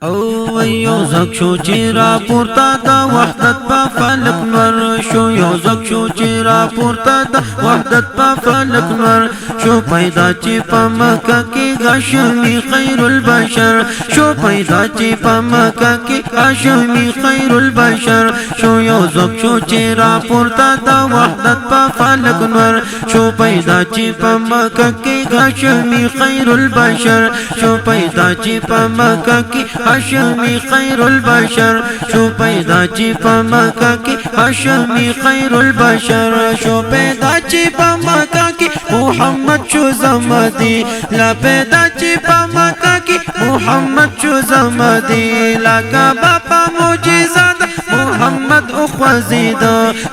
او یو زک شو چې را پورته د وحدت په فلک نور شو، یو زک شو چې را پورته د وحدت په فلک نور شو، پیدا چې په مکه کې هاشمي خیر البشر شو، پیدا چې په مکه کې هاشمي خیر البشر شو، یو زک شو چې را پورته د وحدت په فلک نور شو، پیدا چې په مکه کې هاشمي خیر البشر شو، پیدا چې په مکه کې هاشمي خیر البشر شو، پیدا چې په مکه کې هاشمي خیر البشر شو، پیدا چې په مکه کې محمد شو زمدي لا، پیدا چې په مکه کې محمد شو زمدي لکه باپا معجزات محمد اخوزید،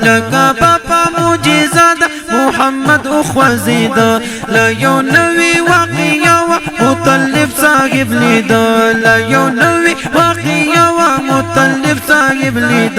لکه باپا معجزات محمد اخوزید، لا یو نوی واقعیا و مطلب صاحب لید، لا یو نوی واقعیا و مطلب صاحب لید،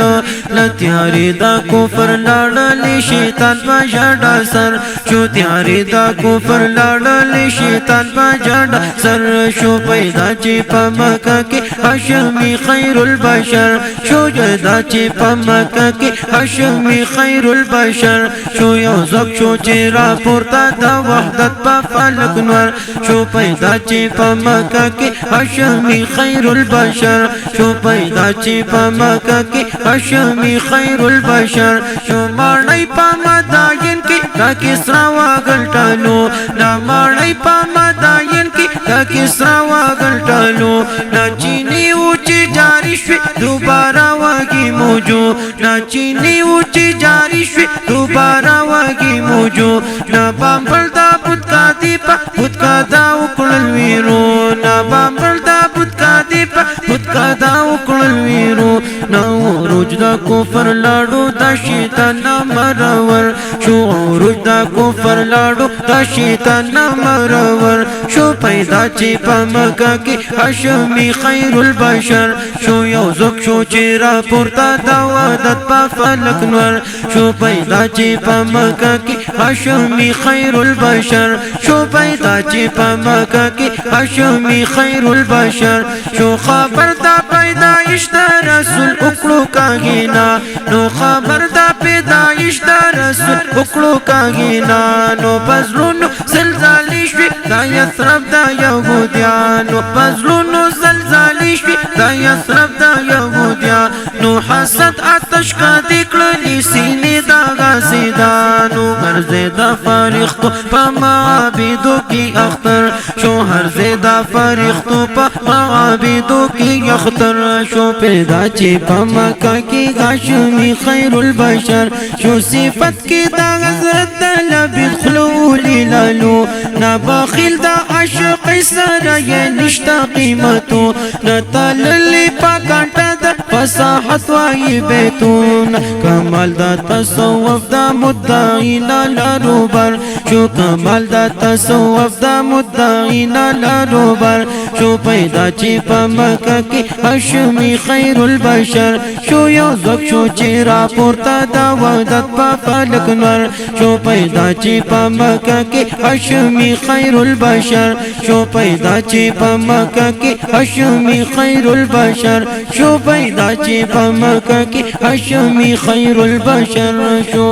لتیاری دا کفر لاړل شیطان په جړه سر شو، تیاری دا کفر لاړل شیطان په جړه سر شو، پیدا چې په مکه کې هاشمي خیر البشر شو، پیدا چې په مکه کې هاشمي خیر البشر شو، یو زک شو چې را پورته د وحدت په فلک نور شو، پیدا چې په مکه کې هاشمي خیر البشر شو، پیدا چې په مکه کې هاشمي خیر البشر شو، ماړی په مداین کې دا کسرا واګلټالو، نا ماړی په مداین کې دا کسرا واګلټالو، نا چینی و چې جاری شوی دوباره واګي موجو، نا چینی و چې جاری شوی دوباره واګي موجو، نا بامبل دا بودکا دی پا بودکا دا وکړل ویرو، نا بامبل دا بودکا دی پا بودکا دا وکړل ویرو، نا عروج دا کفر لاړو دا شیطان مرور شو، عروج دا کفر لاړو دا شیطان مرور شو، پیدا چې په مکه کې هاشمي خیر البشر شو، یو زک شو چې را پورته د وحدت په فلک نور شو، پیدا چې په مکه کې هاشمي خیر البشر شو، پیدا چې په مکه کې هاشمي خیر البشر شو، خبر دا پیدایش د رسول وکړو کاږینا، نو خبر دا پیدایش د رسول وکړو کاږینا، نو پزلونو زلزالې شوې دا یثرب دا یهودیانو، پزلونو زلزالې شوې دا یثرب دا یهودیانو، حسد آتش کا دکړلې سینې دا غازیدانو، ګرځېدا فرښتو په معابدو کې اختر شو، هرځېدا فرښتو په معابدو کې اختر شو، پیدا چې په مکه کې هاشمي خیر البشر شو، صفت کې دا حضرت لبید خلولی لالو، نا باخیل دا عاشق سره یې نشتا قیمتو، نا تللی پا کانټه دا فصاحت وای بیتون، کمال دا تصوف دا مدعی لالو بر شو، کمال دا تصوف دا مدعی لالو بر شو، پیدا چې په مکه کې هاشمي خیر البشر شو، یو زک شو چې را پورته د وحدت په فلک نور شو، پیدا چې په مکه کې هاشمي خیر البشر شو، پیدا چې په مکه کې هاشمي خیر البشر شو، پیدا چې په مکه کې هاشمي خیر البشر شو.